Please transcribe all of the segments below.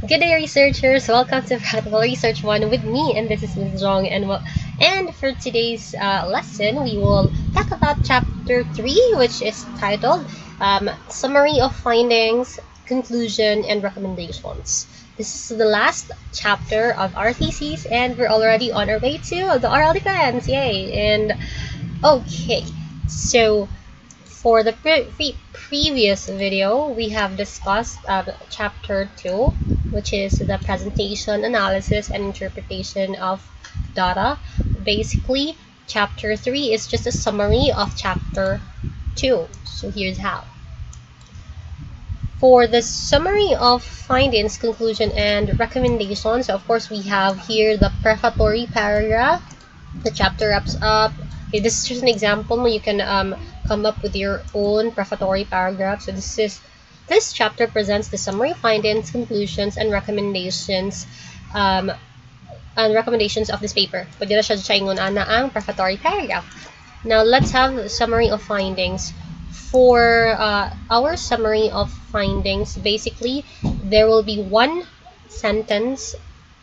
Good day, researchers! Welcome to Practical Research 1 with me, and this is Ms. Zhong. And for today's lesson, we will talk about Chapter 3, which is titled Summary of Findings, Conclusion, and Recommendations. This is the last chapter of our thesis, and we're already on our way to the oral defense. Yay! And okay, so for the previous video, we have discussed Chapter 2, which is the presentation, analysis, and interpretation of data. Basically, Chapter 3 is just a summary of Chapter 2. So here's how. For the summary of findings, conclusion, and recommendations, of course, we have here the prefatory paragraph. The chapter wraps up. Okay, this is just an example. You can come up with your own prefatory paragraph. So this chapter presents the summary findings, conclusions, and recommendations of this paper. Pwede na siya siya na ang prefatory paragraph. Now let's have a summary of findings. For our summary of findings, basically there will be one sentence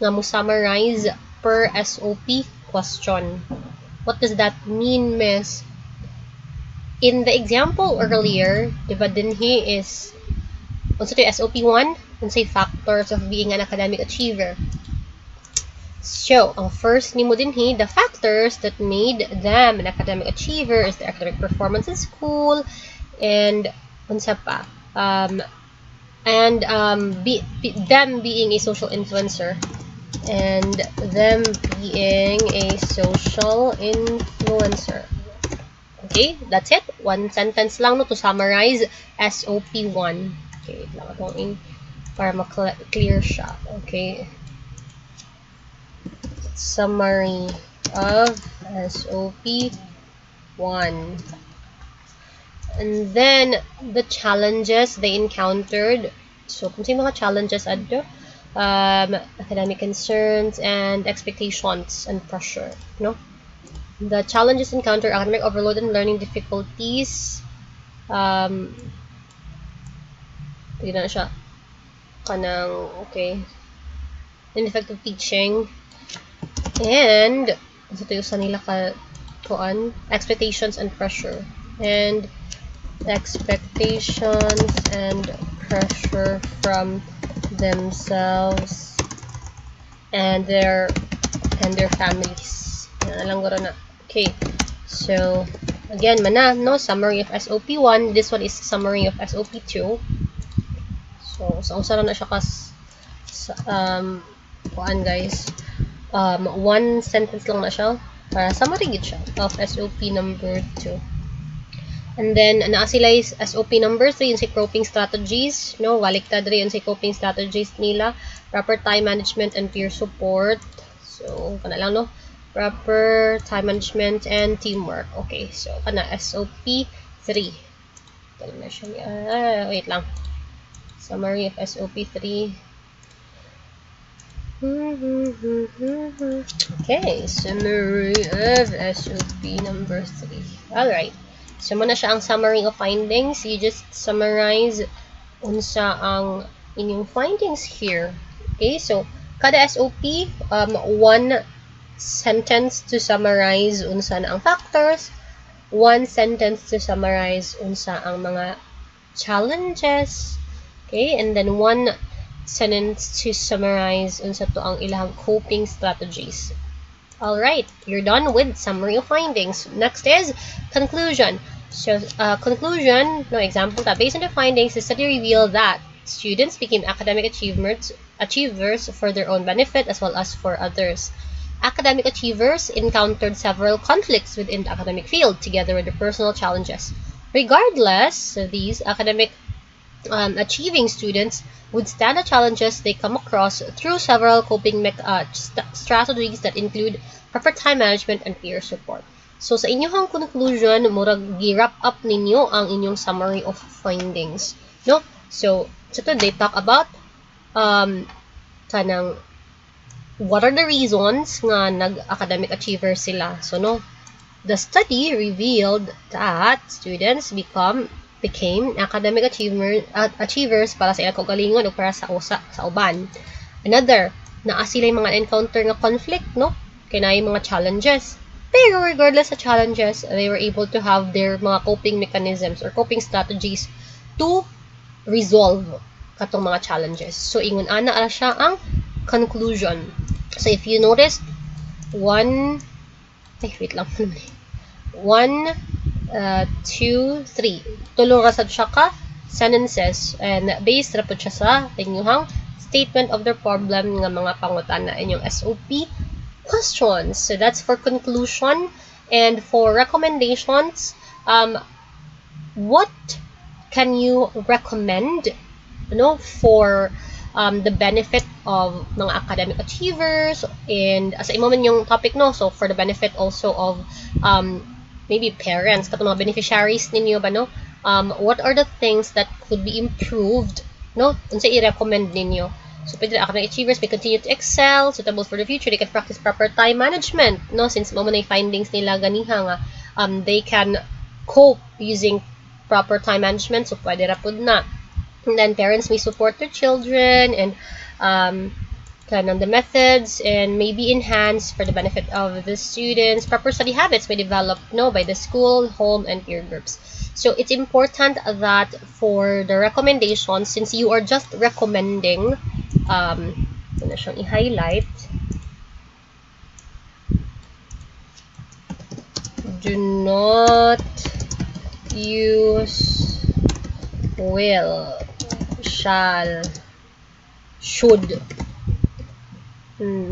na mo summarize per SOP question. What does that mean, miss? In the example earlier, diba dinhi is unsa to SOP1, unsay factors of being an academic achiever. So, ang first nimo dinhi, the factors that made them an academic achiever is their academic performance in school and unsa pa? Them being a social influencer. And them being a social influencer. Okay, that's it. One sentence lang no to summarize SOP1. Okay, lang akong para ma-clear siya. Okay. Summary of SOP1. And then the challenges they encountered. So, kung sino mga challenges adto? Academic concerns and expectations and pressure, no? The challenges encountered academic overload and learning difficulties. Hindi na siya kanang okay. Ineffective teaching and ito yung sa nila kuan expectations and pressure and expectations and pressure from themselves and their families. Okay, so again no summary of SOP1. This one is summary of SOP2. So usa na siya kas kuan guys, one sentence lang na siya para summary gid siya of SOP number 2. And then, naa sila is SOP number 3, yung si coping strategies, no? Baliktad rin yung si coping strategies nila. Proper time management and peer support. So, kana lang, no? Proper time management and teamwork. Okay, so, kana SOP 3. Ito na siya. Wait lang. Summary of SOP 3. Okay, summary of SOP number 3. Alright. So, muna siya ang summary of findings. You just summarize unsa ang inyong findings here. Okay, so, kada SOP, one sentence to summarize unsa na ang factors, one sentence to summarize unsa ang mga challenges, okay, and then one sentence to summarize unsa to ang ilang coping strategies. Alright, you're done with summary of findings. Next is conclusion. So, conclusion, no example, based on the findings, the study revealed that students became academic achievers for their own benefit as well as for others. Academic achievers encountered several conflicts within the academic field together with their personal challenges. Regardless of these, academic achieving students would stand the challenges they come across through several coping strategies that include proper time management and peer support. So, sa inyong conclusion, murag gi-wrap up ninyo ang inyong summary of findings. No? So they talk about kanang what are the reasons nga nag-academic achiever sila. So, no? The study revealed that students become became academic achievers para sa ilang kaugalingon o para sa uban. Another, naa sila yung mga encounter nga conflict, no? Kaya yung mga challenges. Pero regardless sa challenges, they were able to have their mga coping mechanisms or coping strategies to resolve katong mga challenges. So, ingon ana siya ang conclusion. So, if you notice, 1, 2, 3. Tulo ra sad siya ka sentences and based ra pud siya sa inyong statement of the problem nga mga pangutana inyong SOP questions. So that's for conclusion. And for recommendations, what can you recommend, for the benefit of mga academic achievers and sa imo man yung topic, no? So for the benefit also of maybe parents, kato mga beneficiaries ninyo ba, no? What are the things that could be improved, no? Unsa i-recommend ninyo? So, pwede academic achievers may continue to excel, suitable for the future, they can practice proper time management, no? Since mo na findings nila ganiha nga, they can cope using proper time management, so pwede ra pud na. And then, parents may support their children, and the methods, and maybe enhanced for the benefit of the students. Proper study habits may develop, by the school, home, and peer groups. So, it's important that for the recommendations, since you are just recommending, na siyang i-highlight, do not use will, shall, should,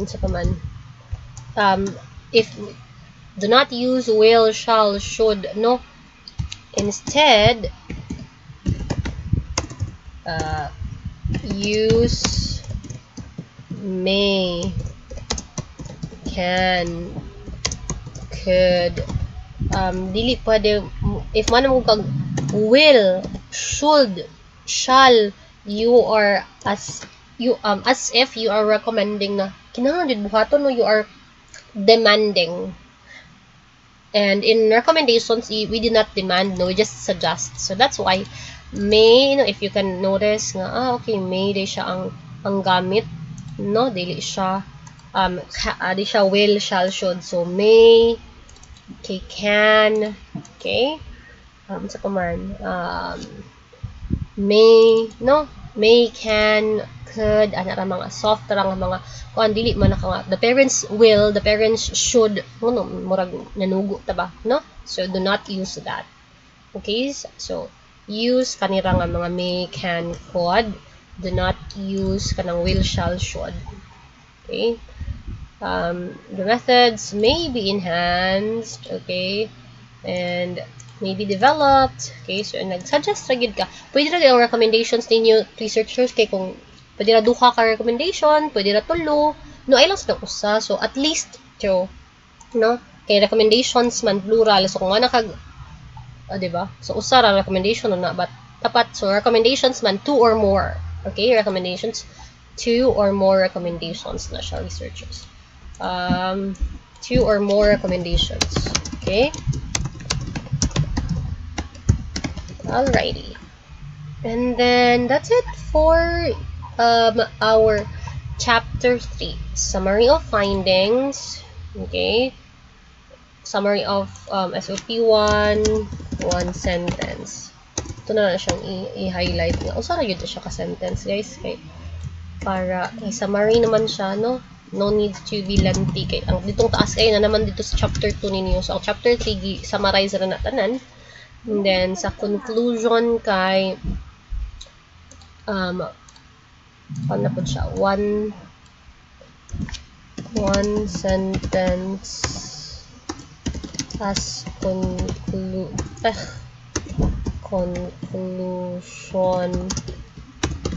sa paman, if do not use will, shall, should, no, instead use may, can, could, dili pwede, if man mo kag will, should, shall, you are as if you are recommending na kinahanglan jud buhaton, no, you are demanding. And in recommendations, we do not demand, no, we just suggest. So that's why may, if you can notice nga, okay, may di siya ang gamit, no, dili siya di siya will, shall, should. So may, okay, can, okay, sa paman, may, no, may, can, could, ana ra mga soft ra nga mga kuan, dili man naka the parents will, the parents should, no, murag nanugo ta ba, no? So do not use that. Okay, so use kanira nga mga may, can, could. Do not use kanang will, shall, should. Okay, the methods may be enhanced, okay, and may be developed. Okay, so nag-suggest ra gyud ka. Pwede ra ang recommendations ninyo, researchers, kay kung pwede ra duha ka recommendation, pwede ra tulo, no, ay lang sa usa. So at least 2, no, kay recommendations man plural, so kung ana kag diba, so usa ra recommendation na but tapat. So recommendations man 2 or more. Okay, recommendations 2 or more recommendations na siya, researchers. 2 or more recommendations. Okay, alrighty, and then that's it for our chapter 3, summary of findings. Okay, summary of SOP 1, one sentence. Ito na lang siyang i-highlight nga. O sara yun siya ka-sentence, guys, kay para summary naman siya, no? No need to be lengthy. Kay ang ditong taas kayo na naman dito sa chapter 2 ninyo. So ang chapter 3 summarize ra na tanan. And then sa conclusion kay ano po siya, one sentence as conclusion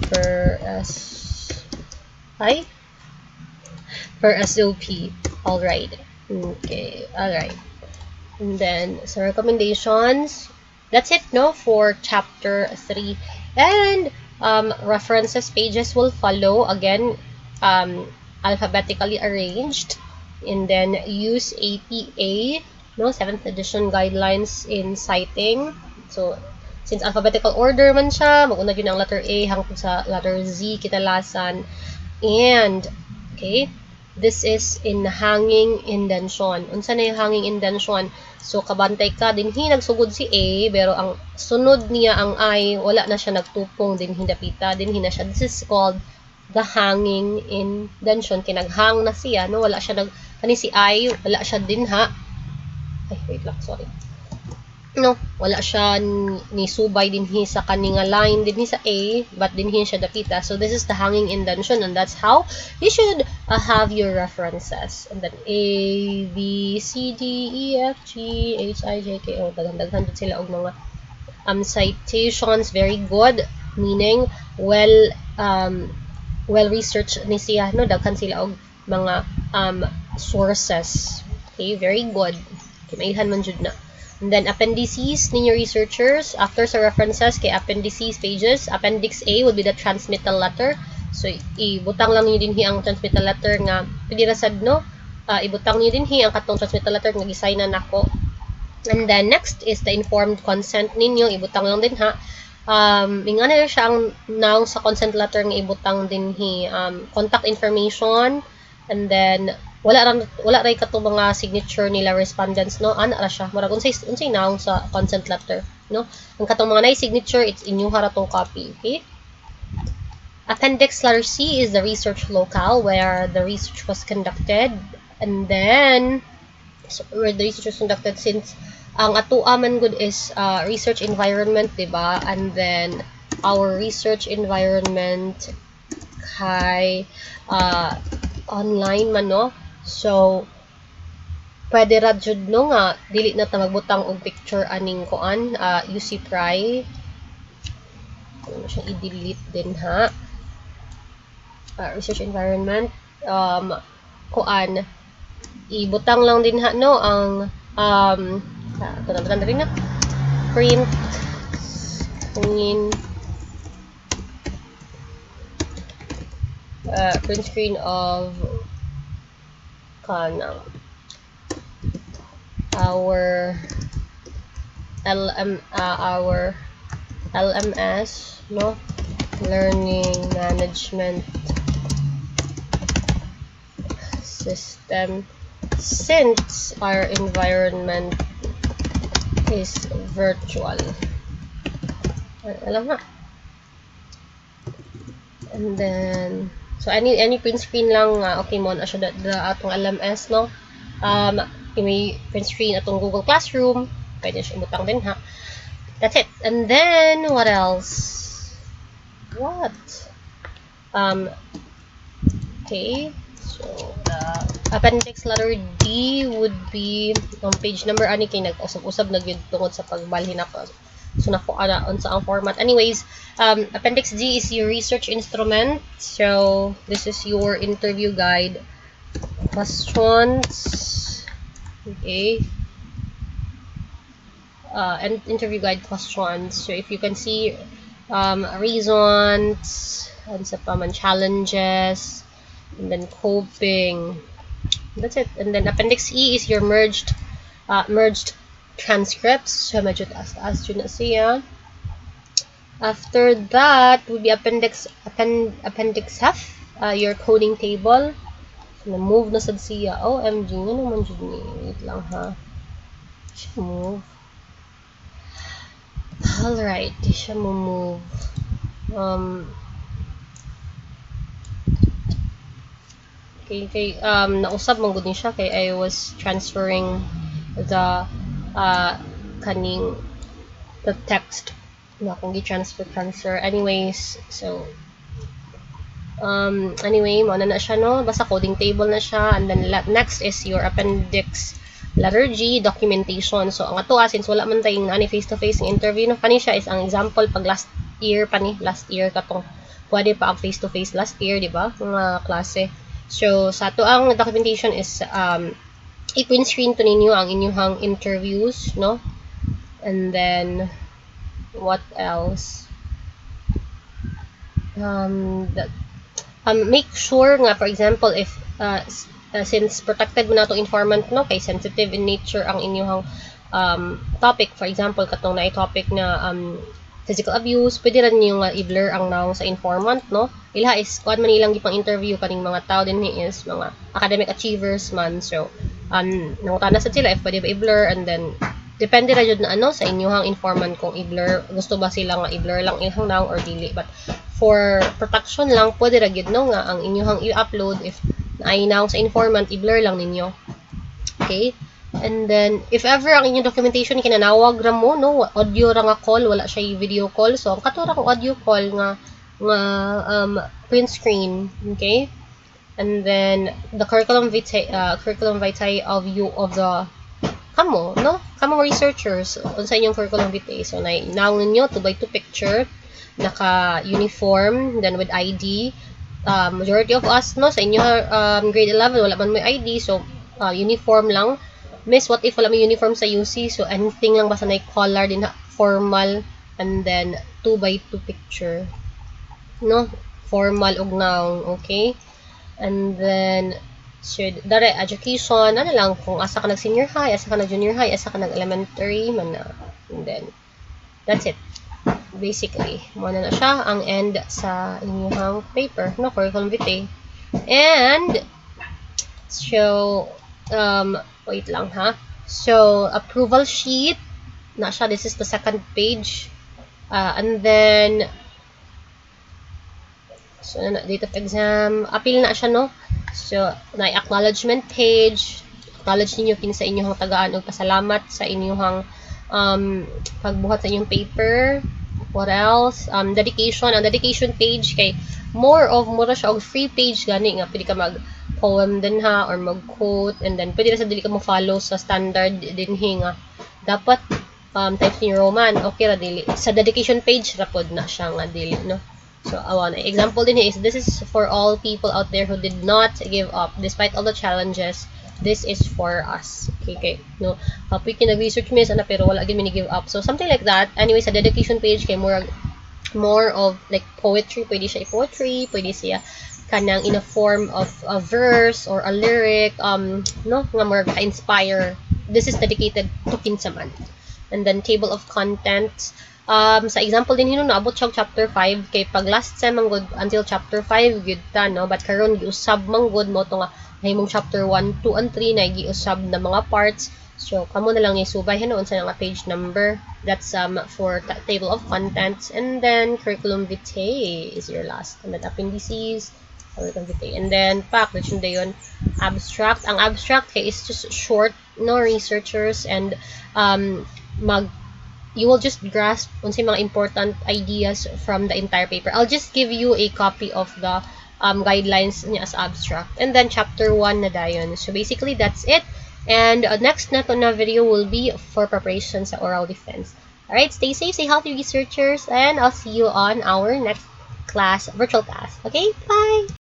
per SOP. Alright. Okay. Alright. And then so recommendations. That's it, no, for chapter 3. And references pages will follow again, alphabetically arranged, and then use APA, no, 7th edition guidelines in citing. So Since alphabetical order man siya, mag-una yun ang letter A hangtod sa letter Z kitalasan. And, okay, this is in hanging indention. Unsa na yung hanging indention? So, kabantay ka, dinhi nagsugod si A, pero ang sunod niya ang I, wala na siya nagtupong, dinhi napita, dinhi na siya. This is called the hanging indention. Kinaghang na siya, no? Wala siya kani si I, wala siya din ha. Ay, wait lang, sorry. No, wala siya ni subay dinhi sa kaninga line dinhi sa A, but dinhi siya dapita. So this is the hanging indention, and that's how you should have your references. And then A, B, C, D, E, F, G, H, I, J, K, O. Daghan-daghan sila og mga citations. Very good, meaning well researched ni siya, no? Daghan sila og mga sources. Okay, very good. Kimailhan man jud na. And then, appendices ninyo researchers. After sa references, kay appendices pages, Appendix A would be the transmittal letter. So, ibutang lang niyo dinhi ang transmittal letter nga, pwede rasad, no? Ibutang niyo dinhi ang katong transmittal letter nga gisign na nako. And then, next is the informed consent ninyo. Ibutang lang din ha. Ingana na siya ang noun sa consent letter nga ibutang dinhi. Contact information. And then, wala ray kato mga signature nila respondents, no? Ana ra siya murag unsay noun sa consent letter, no? Ang katong mga nay signature, it's inyo haratong copy. Okay, appendix letter C is the research locale where the research was conducted. And then where the research was conducted, since ang atoa man good is research environment, diba? And then our research environment kay online man, no? So, pwede ra jud no nga dili na ta magbutang og picture aning kuan, UC Try. Ano siya i-delete din ha. Research environment, kuan ibutang lang din ha, no, ang rin na print screen of kanang our LMS, no, learning management system, since our environment is virtual. Alam na. And then so any print screen lang, okay mo na siya the atong LMS, no. May print screen atong Google Classroom, pwede siya ibutang din ha. That's it. And then what else? Okay, so appendix letter D would be on page number ani kay nag-usab-usab na gyud tungod sa pagbalhin ako. So nako ana unsa ang format. Anyways, appendix D is your research instrument. So this is your interview guide questions. Okay. And interview guide questions. So if you can see reasons, and sa paman challenges, and then coping. That's it. And then appendix E is your merged transcripts. So medyo taas yun na siya. After that would be appendix F, your coding table. So na-move na sad siya. OMG, nga naman dyan ni. Wait lang ha. Siya move. Alright, siya mo move. Okay, nausab man gud ni siya kay I was transferring the the text na kung gi-transfer. Anyways, so anyway, mo na siya, no, basta coding table na siya. And then next is your appendix letter G, documentation. So ang ato since wala man tayong ani face to face ng interview, no, kani siya is ang example pag last year katong pwede pa ang face to face last year, di ba, mga klase. So sa ato ang documentation is i-print screen to ninyo ang inyong interviews, no. And then what else? Make sure nga, for example, if since protected mo na itong informant, no, kay sensitive in nature ang inyong topic. For example, katong na topic na physical abuse, pwede rin yung i-blur ang noun sa informant, no? Ilha is, kuan man ilang gipang interview kaning mga tao din is mga academic achievers man. So, nangutana sa sila if pwede ba i-blur, and then, depende ra jud na ano sa inyong informant kung i-blur. Gusto ba sila nga i-blur lang ilang noun or dili. But, for protection lang, pwede ra gid no nga ang inyong i-upload if ay noun sa informant, i-blur lang ninyo. Okay? And then, if ever ang inyong documentation kinanawag ra mo, no, audio ra nga call, wala siya video call. So, ang katura kong audio call nga print screen, okay? And then, the curriculum vitae of you of the kamo, no? Kamo researchers unsa inyong curriculum vitae. So, now ninyo 2x2 picture, naka-uniform, then with ID. Majority of us, no, sa inyo grade 11, wala man may ID, so uniform lang. Miss, what if wala may uniform sa UC? So, anything lang basta na color din, formal, and then 2x2 picture. No? Formal og noun, okay? And then, dare education, ano lang, kung asa ka nag-senior high, asa ka nag-junior high, asa ka nag-elementary, man na. And then, that's it. Basically, muna na siya ang end sa inyong paper, no? Curriculum vitae. And, so, wait lang ha. So, approval sheet, na siya, this is the second page. And then, so, date of exam, appeal na siya, no? So, na-acknowledgement page, acknowledge ninyo kinsa inyong tagaan o pasalamat sa inyong pagbuhat sa inyong paper. What else? Dedication. Ang dedication page kay mura siya og free page gani nga pwede ka mag-poem din ha or mag-quote, and then pwede na sa dili ka mo follow sa standard din nga dapat type ni Roman, okay ra dili. Sa dedication page ra pod na siya nga dili, no? So, awan, example din is, this is for all people out there who did not give up despite all the challenges. This is for us. Okay, no? Kapoy kinag-research mi sana pero wala gyud mi give up. So, something like that. Anyway, sa dedication page kay more of like poetry, pwede siya poetry, pwede siya kanang in a form of a verse or a lyric, no, nga more ka-inspire. This is dedicated to kinsa man. And then table of contents. Sa example din hino naabot siya chapter 5 kay pag last sem ang good until chapter 5 gud ta, no, but karon giusab man gud mo to nga nahimong chapter 1, 2 and 3 na giusab na mga parts. So kamo na lang isubay hinoon sa nga page number. That's for table of contents. And then curriculum vitae is your last, and then appendices, curriculum vitae, and then pack which yun abstract. Ang abstract kay is just short, no, researchers, and you will just grasp unsay mga important ideas from the entire paper. I'll just give you a copy of the guidelines niya as abstract. And then chapter 1 na dayon. So basically that's it. And next na to na video will be for preparation sa oral defense. Alright, stay safe, stay healthy researchers, and I'll see you on our next class, virtual class. Okay, bye!